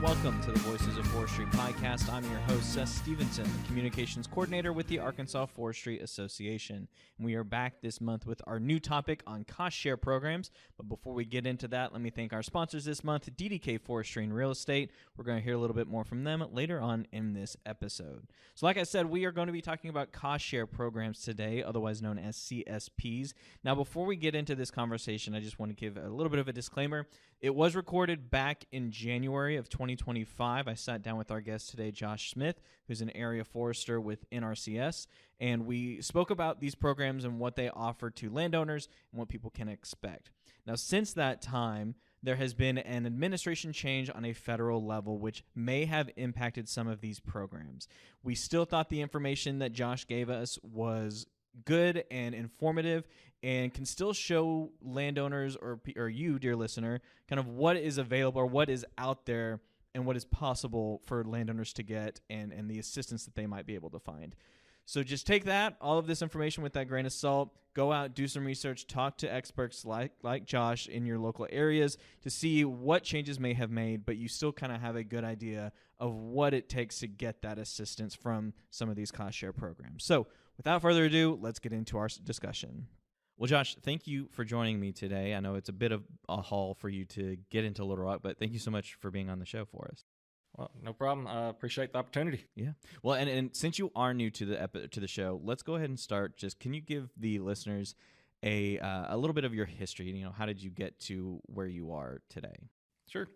welcome to the Voices of Forestry podcast. I'm your host, Seth Stevenson, the Communications Coordinator with the Arkansas Forestry Association. And we are back this month with our new topic on cost share programs. But before we get into that, let me thank our sponsors this month, DDK Forestry and Real Estate. We're going to hear a little bit more from them later on in this episode. So like I said, we are going to be talking about cost share programs today, otherwise known as CSPs. Now, before we get into this conversation, I just want to give a little bit of a disclaimer. It was recorded back in January of 2025. I sat down with our guest today, Josh Smith, who's an area forester with NRCS, and we spoke about these programs and what they offer to landowners and what people can expect. Now, since that time, there has been an administration change on a federal level, which may have impacted some of these programs. We still thought the information that Josh gave us was good and informative and can still show landowners or you, dear listener, kind of what is available or what is out there and what is possible for landowners to get and the assistance that they might be able to find. So just take that, all of this information with that grain of salt, go out, do some research, talk to experts like Josh in your local areas to see what changes may have made, but you still kind of have a good idea of what it takes to get that assistance from some of these cost share programs. So without further ado, let's get into our discussion. Well, Josh, thank you for joining me today. I know it's a bit of a haul for you to get into Little Rock, but thank you so much for being on the show for us. Well, no problem. I appreciate the opportunity. Yeah. Well, and since you are new to the show, let's go ahead and start. Just can you give the listeners a little bit of your history? You know, how did you get to where you are today? Sure.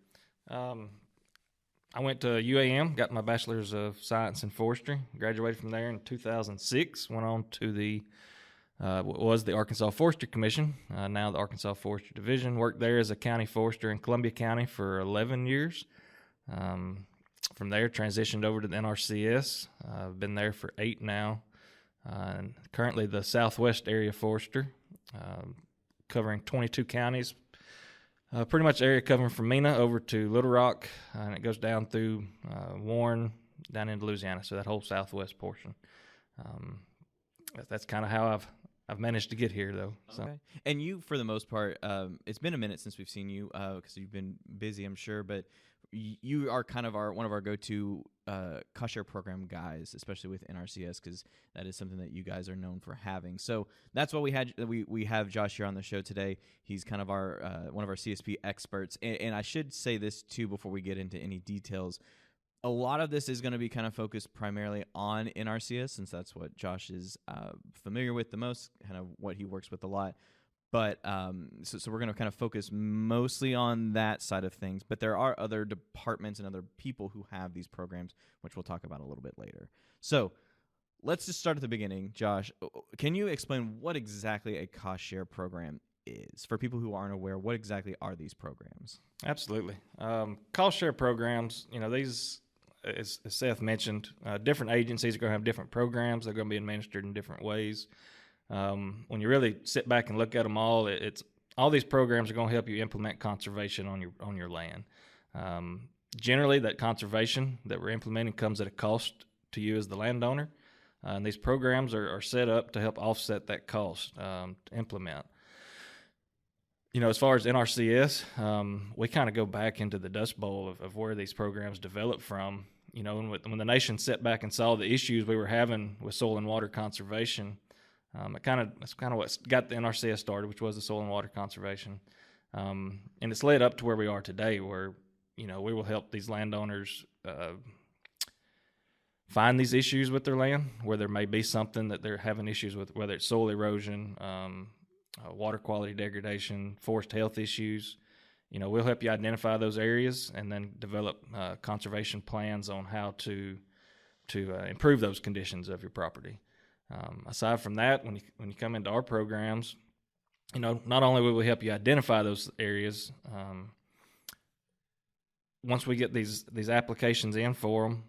I went to UAM, got my bachelor's of science in forestry, graduated from there in 2006, went on to what was the Arkansas Forestry Commission, now the Arkansas Forestry Division, worked there as a county forester in Columbia County for 11 years. From there, transitioned over to the NRCS. I've been there for 8 now, and currently the Southwest area forester, covering 22 counties. Pretty much the area covering from Mena over to Little Rock, and it goes down through Warren, down into Louisiana, so that whole southwest portion. That's kind of how I've managed to get here, though. So. Okay. And you, for the most part, it's been a minute since we've seen you because you've been busy, I'm sure, but you are kind of one of our go-to cost share program guys, especially with NRCS, because that is something that you guys are known for having. So that's why we have Josh here on the show today. He's kind of our one of our CSP experts, and I should say this too before we get into any details. A lot of this is going to be kind of focused primarily on NRCS, since that's what Josh is familiar with the most, kind of what he works with a lot. But so we're going to kind of focus mostly on that side of things. But there are other departments and other people who have these programs, which we'll talk about a little bit later. So let's just start at the beginning. Josh, can you explain what exactly a cost share program is? For people who aren't aware, what exactly are these programs? Absolutely. Cost share programs, these, as Seth mentioned, different agencies are going to have different programs. They're going to be administered in different ways. When you really sit back and look at them all, all these programs are going to help you implement conservation on your land. Generally, that conservation that we're implementing comes at a cost to you as the landowner, and these programs are set up to help offset that cost to implement. As far as NRCS, we kind of go back into the Dust Bowl of where these programs developed from. When the nation sat back and saw the issues we were having with soil and water conservation, that's kind of what got the NRCS started, which was the soil and water conservation. And it's led up to where we are today, where, we will help these landowners find these issues with their land, where there may be something that they're having issues with, whether it's soil erosion, water quality degradation, forest health issues. We'll help you identify those areas and then develop conservation plans on how to improve those conditions of your property. Aside from that, when you come into our programs, not only will we help you identify those areas, once we get these applications in for them,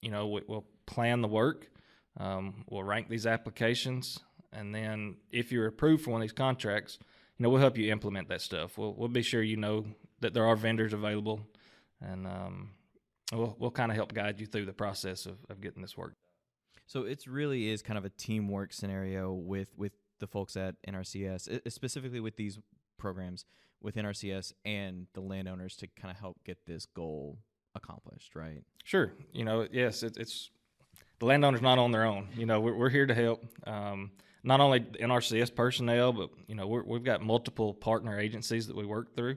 we'll plan the work, we'll rank these applications, and then if you're approved for one of these contracts, we'll help you implement that stuff. We'll be sure that there are vendors available, and we'll kind of help guide you through the process of getting this work. So it really is kind of a teamwork scenario with the folks at NRCS, specifically with these programs with NRCS and the landowners to kind of help get this goal accomplished, right? Sure. Yes, it's the landowner's not on their own. We're here to help. Not only the NRCS personnel, but we've got multiple partner agencies that we work through,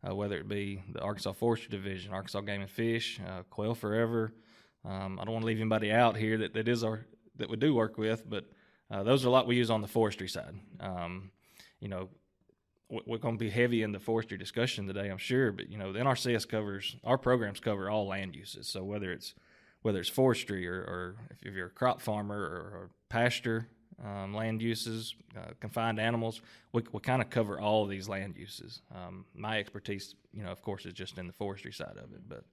whether it be the Arkansas Forestry Division, Arkansas Game and Fish, Quail Forever. I don't want to leave anybody out here that we do work with, but those are a lot we use on the forestry side. We're going to be heavy in the forestry discussion today, I'm sure, but the NRCS our programs cover all land uses. So whether it's forestry or if you're a crop farmer or pasture land uses, confined animals, we kind of cover all of these land uses. My expertise, of course, is just in the forestry side of it, but.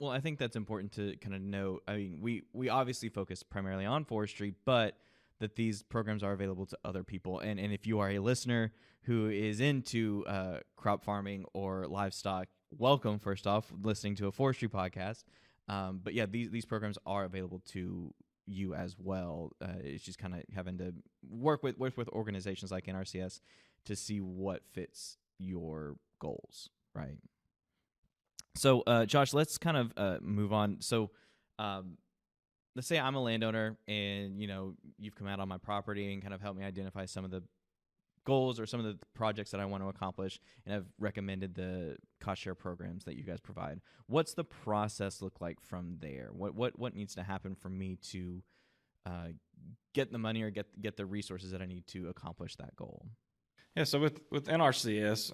Well, I think that's important to kind of know. I mean, we obviously focus primarily on forestry, but that these programs are available to other people. And if you are a listener who is into crop farming or livestock, welcome, first off, listening to a forestry podcast. But yeah, these programs are available to you as well. It's just kind of having to work with organizations like NRCS to see what fits your goals, right? So, Josh, let's kind of move on. So, let's say I'm a landowner and, you've come out on my property and kind of helped me identify some of the goals or some of the projects that I want to accomplish, and have recommended the cost share programs that you guys provide. What's the process look like from there? What needs to happen for me to get the money or get the resources that I need to accomplish that goal? Yeah, so with NRCS,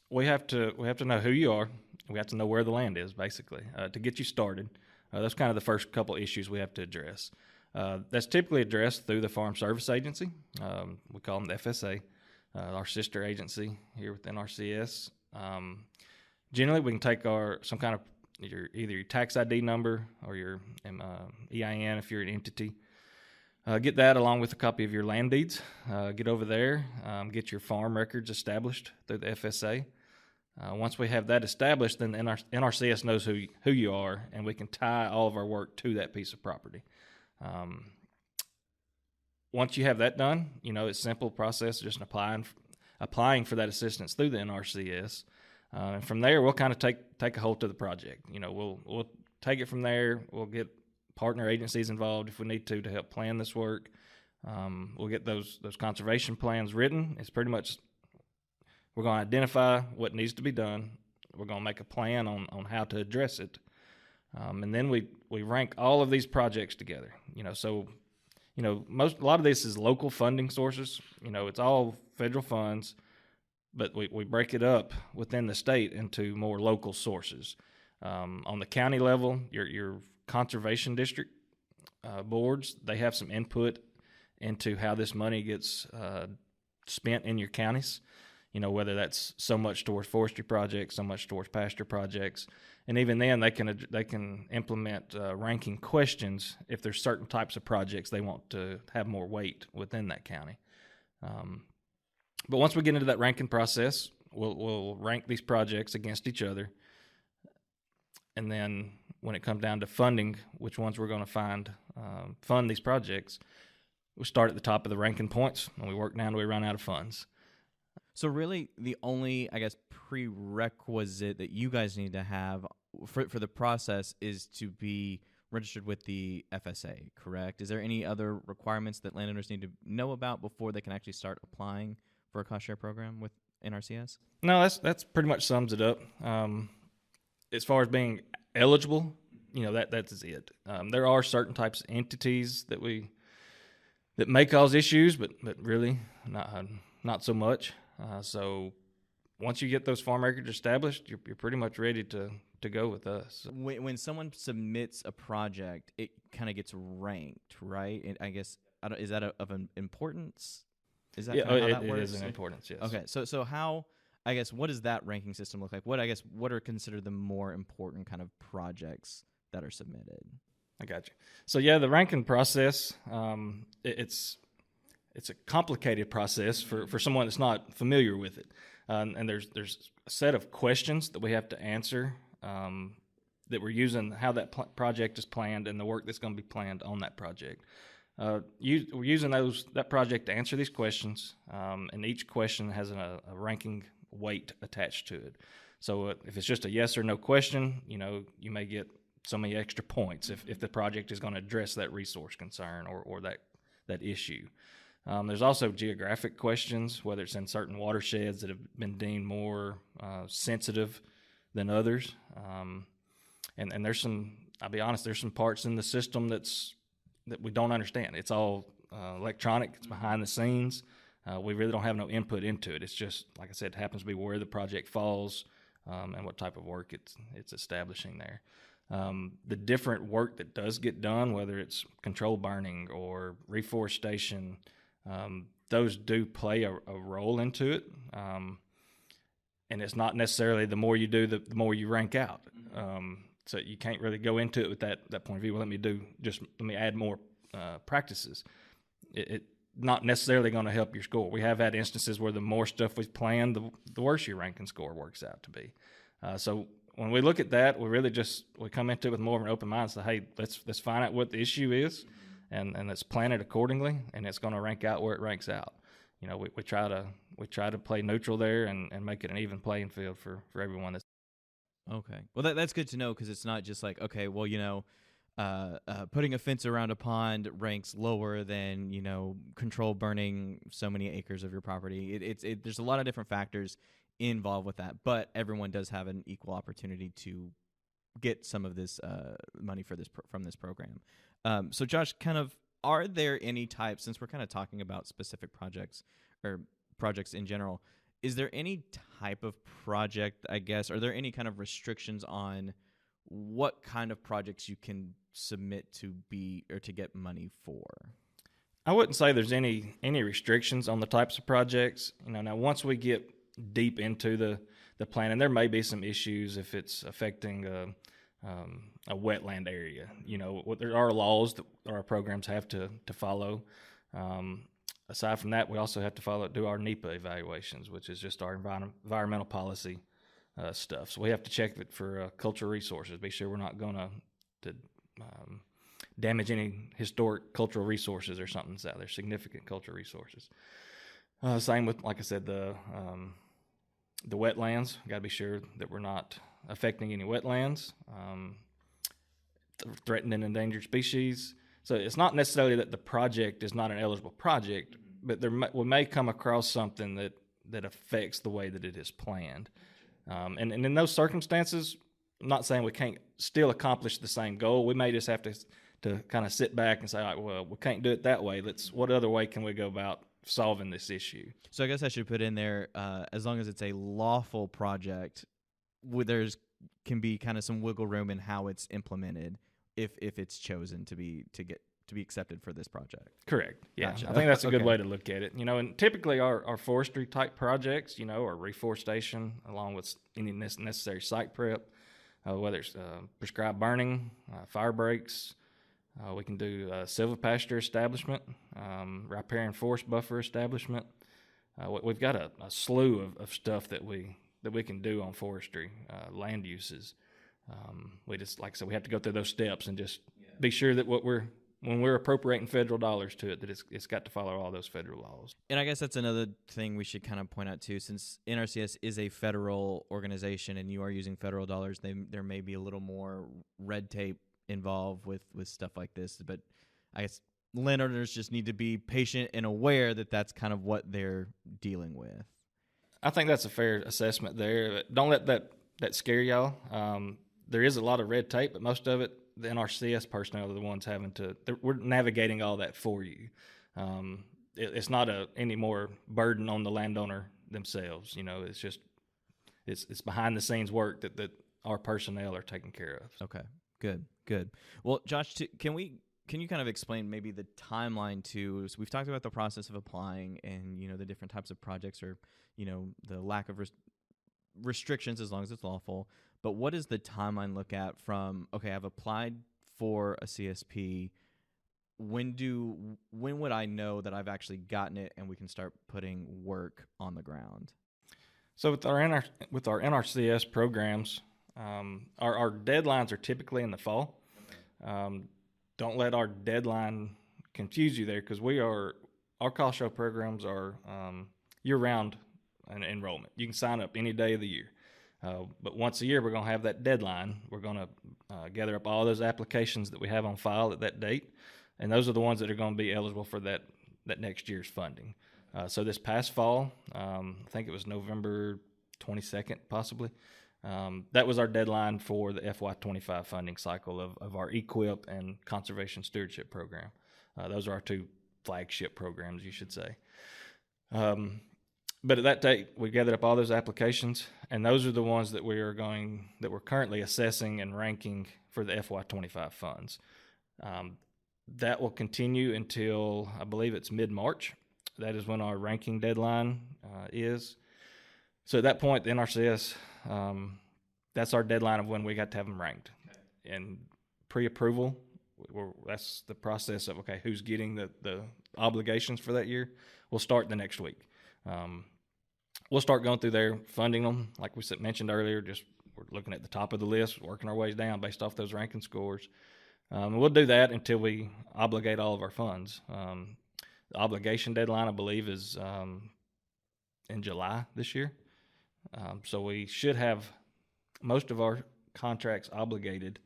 we have to know who you are. We have to know where the land is, basically, to get you started. That's kind of the first couple issues we have to address. That's typically addressed through the Farm Service Agency. We call them the FSA, our sister agency here with NRCS. Generally, we can take either your tax ID number or your EIN if you're an entity. Get that along with a copy of your land deeds. Get over there, get your farm records established through the FSA. Once we have that established, then NRCS knows who you are, and we can tie all of our work to that piece of property. Once you have that done, it's a simple process, just applying for that assistance through the NRCS. And from there, we'll kind of take a hold to the project. We'll take it from there. We'll get partner agencies involved if we need to help plan this work. We'll get those conservation plans written. It's pretty much, we're going to identify what needs to be done. We're going to make a plan on how to address it. And then we rank all of these projects together. A lot of this is local funding sources. It's all federal funds, but we break it up within the state into more local sources. On the county level, your conservation district boards, they have some input into how this money gets spent in your counties. Whether that's so much towards forestry projects, so much towards pasture projects, and even then they can implement ranking questions if there's certain types of projects they want to have more weight within that county. But once we get into that ranking process, we'll rank these projects against each other, and then when it comes down to funding, which ones we're going to fund these projects, we start at the top of the ranking points and we work down until we run out of funds. So really, the only, I guess, prerequisite that you guys need to have for the process is to be registered with the FSA, correct? Is there any other requirements that landowners need to know about before they can actually start applying for a cost share program with NRCS? No, that's pretty much sums it up. As far as being eligible, that's it. There are certain types of entities that may cause issues, but really not so much. So once you get those farm records established, you're pretty much ready to go with us. When someone submits a project, it kind of gets ranked, right? And I guess, is that of an importance? Is that how that works? It is an importance, yes. Okay, so how, I guess, what does that ranking system look like? What are considered the more important kind of projects that are submitted? I got you. So yeah, the ranking process, it's a complicated process for someone that's not familiar with it. And there's a set of questions that we have to answer that we're using, how that project is planned and the work that's going to be planned on that project. We're using that project to answer these questions, and each question has a ranking weight attached to it. So if it's just a yes or no question, you may get so many extra points if the project is going to address that resource concern or that issue. There's also geographic questions, whether it's in certain watersheds that have been deemed more sensitive than others. And there's I'll be honest, there's some parts in the system that we don't understand. It's all electronic, it's behind the scenes. We really don't have no input into it. It's just, like I said, it happens to be where the project falls and what type of work it's establishing there. The different work that does get done, whether it's controlled burning or reforestation, those do play a role into it. And it's not necessarily the more you do, the more you rank out. So you can't really go into it with that point of view. Well, let me add more practices. It not necessarily going to help your score. We have had instances where the more stuff we've planned, the worse your ranking score works out to be. So when we look at that, we come into it with more of an open mind. So hey, let's find out what the issue is, and let's plan it accordingly, and it's going to rank out where it ranks out. We try to play neutral there and make it an even playing field for everyone. Okay. Well, that's good to know, because it's not just like, okay, well, putting a fence around a pond ranks lower than, control burning so many acres of your property. There's a lot of different factors involved with that, but everyone does have an equal opportunity to get some of this money from this program. So Josh, are there any types, since we're kind of talking about specific projects or projects in general, is there any type of project, I guess, are there any kind of restrictions on what kind of projects you can submit to get money for? I wouldn't say there's any restrictions on the types of projects. Now once we get deep into the plan, and there may be some issues if it's affecting a wetland area. There are laws that our programs have to follow. Aside from that, we also have to do our NEPA evaluations, which is just our environmental policy stuff. So we have to check it for cultural resources, be sure we're not going to damage any historic cultural resources or something that's out there, significant cultural resources. Same with, like I said, the wetlands. Got to be sure that we're not affecting any wetlands, threatened and endangered species. So it's not necessarily that the project is not an eligible project, but we may come across something that affects the way that it is planned. And in those circumstances, I'm not saying we can't still accomplish the same goal. We may just have to kind of sit back and say, all right, well, we can't do it that way. What other way can we go about solving this issue? So I guess I should put in there, as long as it's a lawful project, there's can be kind of some wiggle room in how it's implemented if it's chosen to be accepted for this project. Correct. Yeah, Gotcha. I think that's a good way to look at it. And typically our forestry type projects, or reforestation, along with any necessary site prep, whether it's prescribed burning, fire breaks, we can do silvopasture establishment, riparian forest buffer establishment. We've got a slew of stuff that we can do on forestry, land uses. We just, like I said, we have to go through those steps and just be sure that when we're appropriating federal dollars to it, that it's got to follow all those federal laws. And I guess that's another thing we should kind of point out too, since NRCS is a federal organization and you are using federal dollars, there may be a little more red tape involved with stuff like this. But I guess landowners just need to be patient and aware that that's kind of what they're dealing with. I think that's a fair assessment there. Don't let that scare y'all. There is a lot of red tape, but most of it, the NRCS personnel are the ones we're navigating all that for you. It's not any more burden on the landowner themselves. It's just, it's behind the scenes work that our personnel are taking care of. Okay, good. Well, Josh, can you kind of explain maybe the timeline too? So we've talked about the process of applying and, the different types of projects or, the lack of restrictions as long as it's lawful. But what does the timeline look at from, okay, I've applied for a CSP. When would I know that I've actually gotten it and we can start putting work on the ground? So with our NRCS programs, our deadlines are typically in the fall. Don't let our deadline confuse you there, because our cost show programs are year-round enrollment. You can sign up any day of the year. But once a year, we're going to have that deadline. We're going to gather up all those applications that we have on file at that date, and those are the ones that are going to be eligible for that next year's funding. So this past fall, I think it was November 22nd, possibly, that was our deadline for the FY25 funding cycle of our EQIP and Conservation Stewardship Program. Those are our two flagship programs, you should say. But at that date, we gathered up all those applications, and those are the ones that we're currently assessing and ranking for the FY25 funds. That will continue until, I believe it's mid-March. That is when our ranking deadline is. So at that point, the NRCS, that's our deadline of when we got to have them ranked. Okay. And pre-approval, that's the process of, okay, who's getting the obligations for that year, will start the next week. We'll start going through there, funding them. Like we mentioned earlier, we're looking at the top of the list, working our ways down based off those ranking scores. We'll do that until we obligate all of our funds. The obligation deadline, I believe, is in July this year. So we should have most of our contracts obligated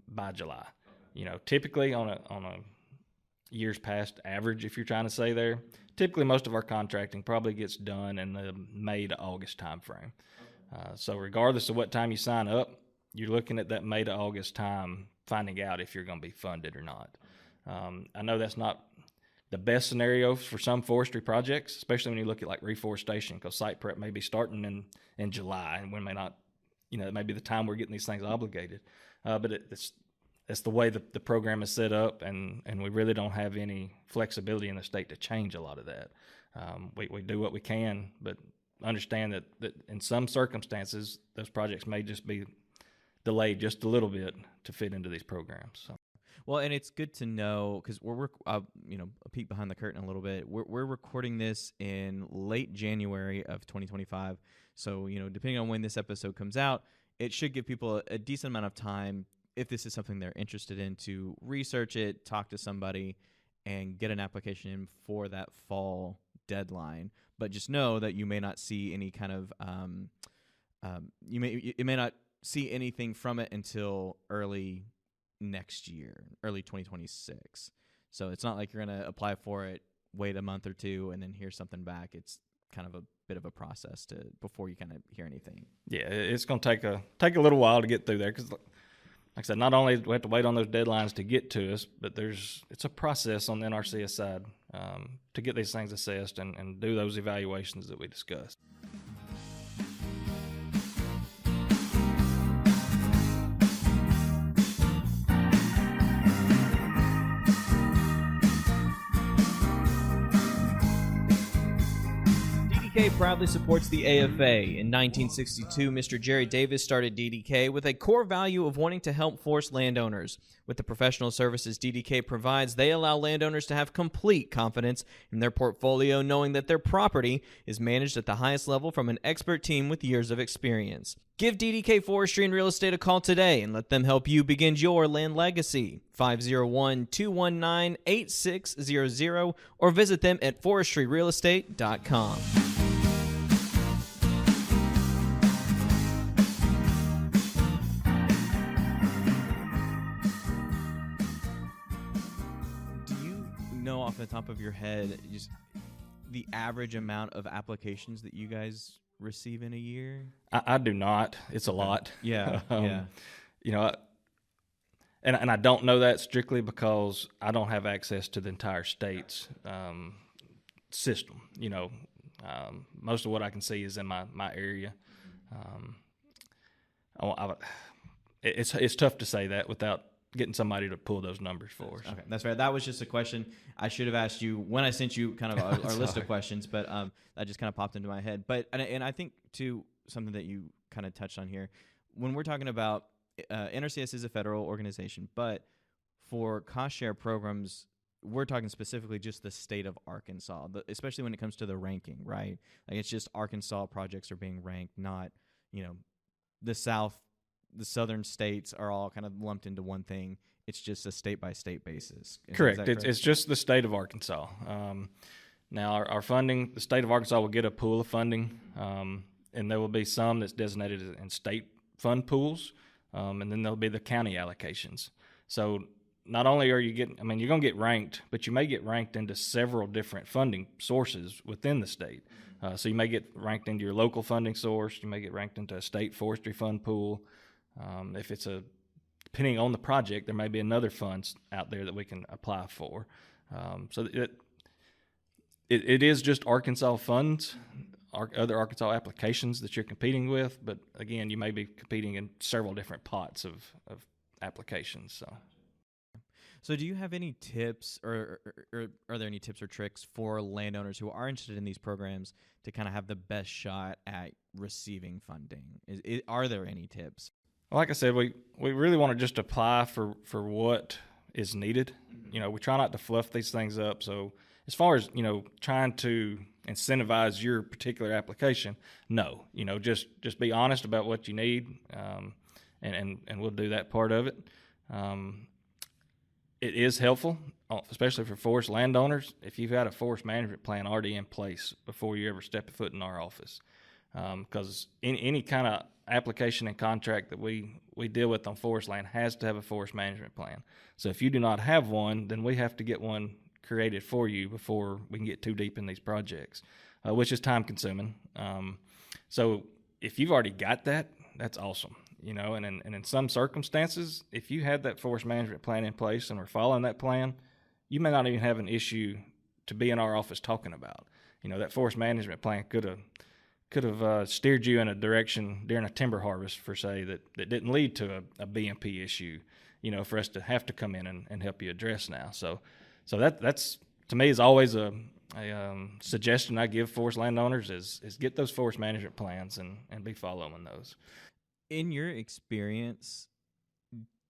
by July. You know, typically on a years past average, if you're trying to say there, typically most of our contracting probably gets done in the May to August time frame. So regardless of what time you sign up, you're looking at that May to August time finding out if you're going to be funded or not. I know that's not the best scenario for some forestry projects, especially when you look at like reforestation, because site prep may be starting in July, and when may not, it may be the time we're getting these things obligated. But it's the way the program is set up, and we really don't have any flexibility in the state to change a lot of that. We do what we can, but understand that in some circumstances, those projects may just be delayed just a little bit to fit into these programs. So. Well, and it's good to know, because we're a peek behind the curtain a little bit. We're recording this in late January of 2025. So, depending on when this episode comes out, it should give people a decent amount of time, if this is something they're interested in, to research it, talk to somebody, and get an application in for that fall deadline. But just know that you may not see any kind of you may not see anything from it until early next year, early 2026. So it's not like you're going to apply for it, wait a month or two, and then hear something back. It's kind of a bit of a process before you kind of hear anything. Yeah, it's going to take a little while to get through there, because like I said, not only do we have to wait on those deadlines to get to us, but it's a process on the NRCS side to get these things assessed and do those evaluations that we discussed. DDK proudly supports the AFA. In 1962, Mr. Jerry Davis started DDK with a core value of wanting to help forest landowners. With the professional services DDK provides, they allow landowners to have complete confidence in their portfolio, knowing that their property is managed at the highest level from an expert team with years of experience. Give DDK Forestry and Real Estate a call today and let them help you begin your land legacy. 501-219-8600 or visit them at forestryrealestate.com. Off the top of your head, just the average amount of applications that you guys receive in a year? I do not. It's a lot. Yeah. And I don't know that strictly because I don't have access to the entire state's system. Most of what I can see is in my area. It's tough to say that without getting somebody to pull those numbers for us. Okay, that's fair. That was just a question I should have asked you when I sent you kind of our list of questions, but that just kind of popped into my head. But and I think too, something that you kind of touched on here, when we're talking about NRCS is a federal organization, but for cost share programs, we're talking specifically just the state of Arkansas, especially when it comes to the ranking, right? Like it's just Arkansas projects are being ranked, not the southern states are all kind of lumped into one thing. It's just a state-by-state basis. Correct. It's just the state of Arkansas. Now, our funding, the state of Arkansas will get a pool of funding, and and there will be some that's designated in state fund pools, and then there'll be the county allocations. So not only are you getting, I mean, you're going to get ranked, but you may get ranked into several different funding sources within the state. So you may get ranked into your local funding source. You may get ranked into a state forestry fund pool. If it's depending on the project, there may be another funds out there that we can apply for. So it is just Arkansas funds, other Arkansas applications that you're competing with. But again, you may be competing in several different pots of applications. So do you have any tips or are there any tips or tricks for landowners who are interested in these programs to kind of have the best shot at receiving funding? Are there any tips? Well, like I said, we really want to just apply for what is needed. We try not to fluff these things up. So as far as, trying to incentivize your particular application, no, just be honest about what you need, and we'll do that part of it. It is helpful, especially for forest landowners, if you've had a forest management plan already in place before you ever step a foot in our office. Because any kind of application and contract that we deal with on forest land has to have a forest management plan. So if you do not have one, then we have to get one created for you before we can get too deep in these projects, which is time consuming. So if you've already got that, that's awesome. And in some circumstances, if you had that forest management plan in place and we're following that plan, you may not even have an issue to be in our office talking about. That forest management plan could have steered you in a direction during a timber harvest, for say, that didn't lead to a BMP issue, for us to have to come in and help you address now. So that's to me is always a suggestion I give forest landowners is get those forest management plans and be following those. In your experience,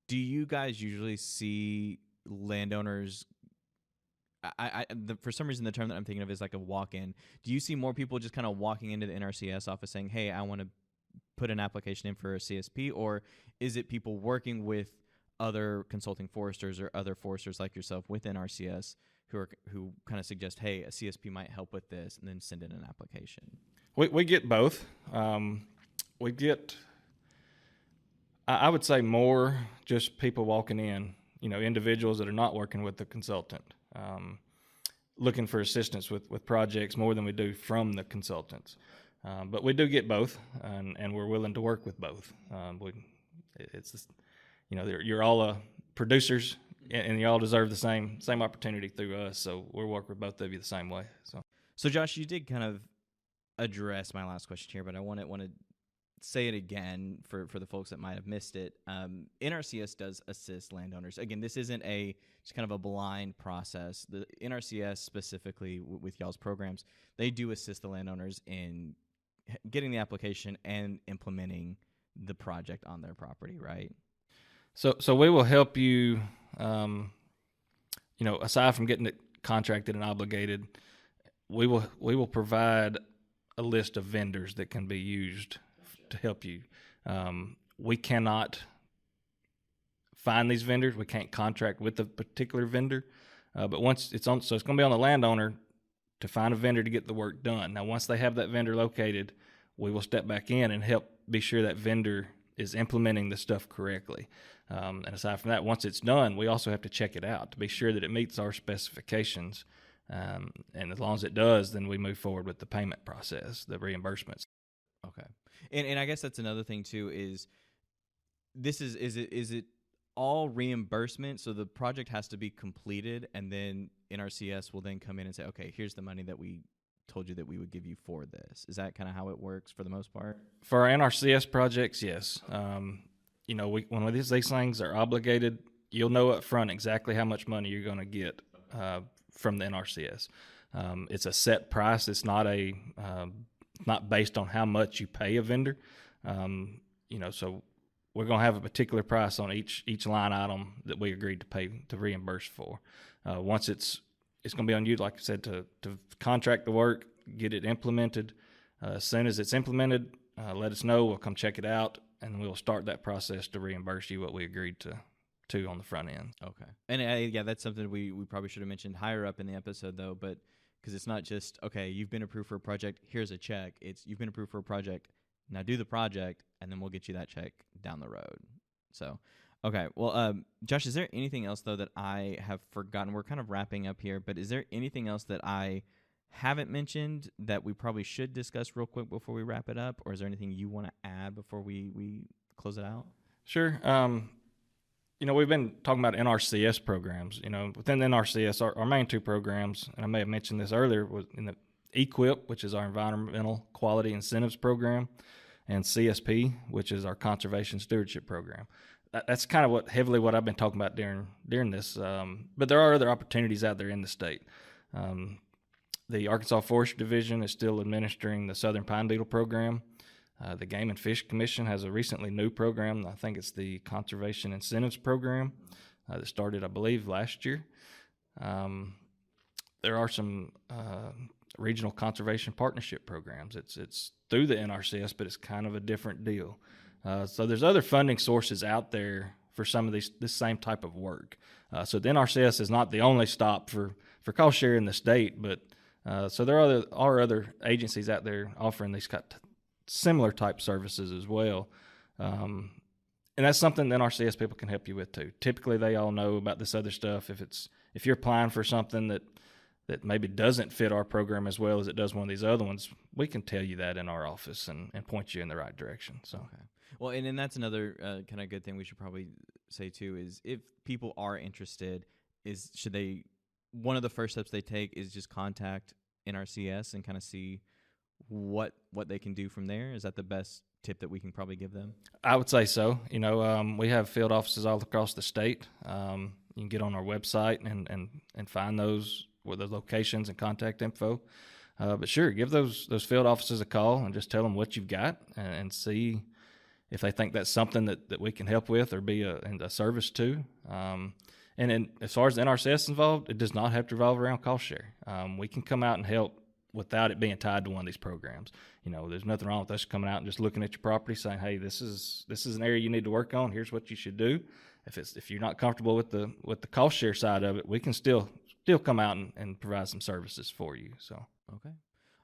do you guys usually see landowners? For some reason, the term that I'm thinking of is like a walk-in. Do you see more people just kind of walking into the NRCS office saying, "Hey, I want to put an application in for a CSP," or is it people working with other consulting foresters or other foresters like yourself with NRCS who kind of suggest, "Hey, a CSP might help with this," and then send in an application? We get both. We get, I would say, more just people walking in, individuals that are not working with the consultant, looking for assistance with projects more than we do from the consultants. But we do get both, and we're willing to work with both. You're all producers, and you all deserve the same opportunity through us. So we'll work with both of you the same way. So Josh, you did kind of address my last question here, but I want to say it again for the folks that might have missed it. NRCS does assist landowners. Again, this isn't just kind of a blind process. The NRCS specifically with y'all's programs, they do assist the landowners in getting the application and implementing the project on their property, right? So we will help you, aside from getting it contracted and obligated, we will provide a list of vendors that can be used to help you. We cannot find these vendors. We can't contract with a particular vendor. But once it's on, so it's going to be on the landowner to find a vendor to get the work done. Now, once they have that vendor located, we will step back in and help be sure that vendor is implementing the stuff correctly. And aside from that, once it's done, we also have to check it out to be sure that it meets our specifications. And as long as it does, then we move forward with the payment process, the reimbursements. Okay. And I guess that's another thing too is it all reimbursement? So the project has to be completed and then NRCS will then come in and say, okay, here's the money that we told you that we would give you for this. Is that kind of how it works for the most part? For our NRCS projects, yes. When these things are obligated, you'll know up front exactly how much money you're going to get from the NRCS. It's a set price. It's not not based on how much you pay a vendor. So we're going to have a particular price on each line item that we agreed to pay to reimburse for. Once it's going to be on you, like I said, to contract the work, get it implemented. As soon as it's implemented, let us know. We'll come check it out, and we'll start that process to reimburse you what we agreed to on the front end. Okay. And that's something we probably should have mentioned higher up in the episode, though. But because it's not just, okay, you've been approved for a project, here's a check. It's you've been approved for a project, now do the project, and then we'll get you that check down the road. So, okay. Well, Josh, is there anything else, though, that I have forgotten? We're kind of wrapping up here, but is there anything else that I haven't mentioned that we probably should discuss real quick before we wrap it up? Or is there anything you want to add before we close it out? Sure. We've been talking about NRCS programs. Within the NRCS, our main two programs, and I may have mentioned this earlier, was in the EQIP, which is our Environmental Quality Incentives Program, and CSP, which is our Conservation Stewardship Program. That's kind of heavily what I've been talking about during this. But there are other opportunities out there in the state. The Arkansas Forestry Division is still administering the Southern Pine Beetle Program. The Game and Fish Commission has a recently new program. I think it's the Conservation Incentives Program that started, I believe, last year. There are some regional conservation partnership programs. It's through the NRCS, but it's kind of a different deal. So there's other funding sources out there for some of this same type of work. So the NRCS is not the only stop for cost share in the state, but so there are other agencies out there offering these similar type services as well. And that's something the NRCS people can help you with too. Typically, they all know about this other stuff. If you're applying for something that maybe doesn't fit our program as well as it does one of these other ones, we can tell you that in our office and point you in the right direction. So, okay. Well, and that's another kind of good thing we should probably say too is if people are interested, one of the first steps they take is just contact NRCS and kind of see what they can do from there. Is that the best tip that we can probably give them? I would say so. We have field offices all across the state. You can get on our website and find those with the locations and contact info. But sure, give those field offices a call and just tell them what you've got and see if they think that's something that we can help with or be a service to. And then as far as the NRCS is involved, it does not have to revolve around cost share. We can come out and help without it being tied to one of these programs. There's nothing wrong with us coming out and just looking at your property saying, hey, this is an area you need to work on. Here's what you should do. If you're not comfortable with the cost share side of it, we can still come out and provide some services for you. So okay.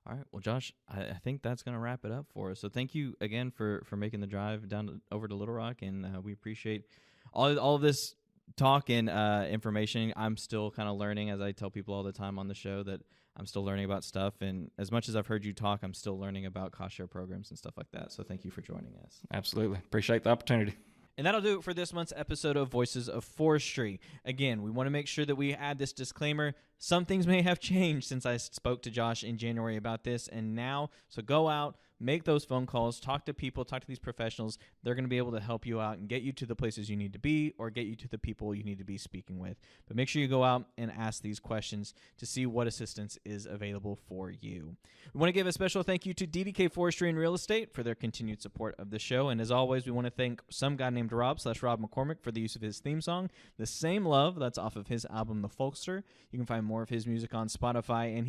All right. Well, Josh, I think that's going to wrap it up for us. So thank you again for making the drive over to Little Rock, and we appreciate all of this talk and information. I'm still kind of learning, as I tell people all the time on the show, that I'm still learning about stuff. And as much as I've heard you talk, I'm still learning about cost share programs and stuff like that. So thank you for joining us. Absolutely. Appreciate the opportunity. And that'll do it for this month's episode of Voices of Forestry. Again, we want to make sure that we add this disclaimer. Some things may have changed since I spoke to Josh in January about this and now. So go out, make those phone calls, talk to people, talk to these professionals. They're going to be able to help you out and get you to the places you need to be or get you to the people you need to be speaking with. But make sure you go out and ask these questions to see what assistance is available for you. We want to give a special thank you to DDK Forestry and Real Estate for their continued support of the show. And as always, we want to thank some guy named Rob / Rob McCormick for the use of his theme song, The Same Love. That's off of his album, The Folkster. You can find more of his music on Spotify, and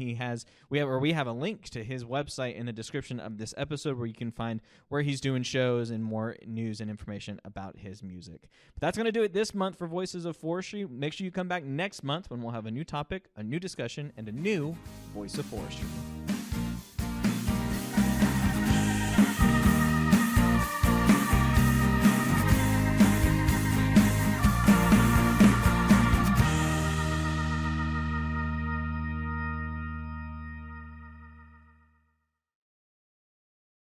we have a link to his website in the description of this episode where you can find where he's doing shows and more news and information about his music. But that's going to do it this month for Voices of Forestry. Make sure you come back next month when we'll have a new topic, a new discussion, and a new Voice of Forestry.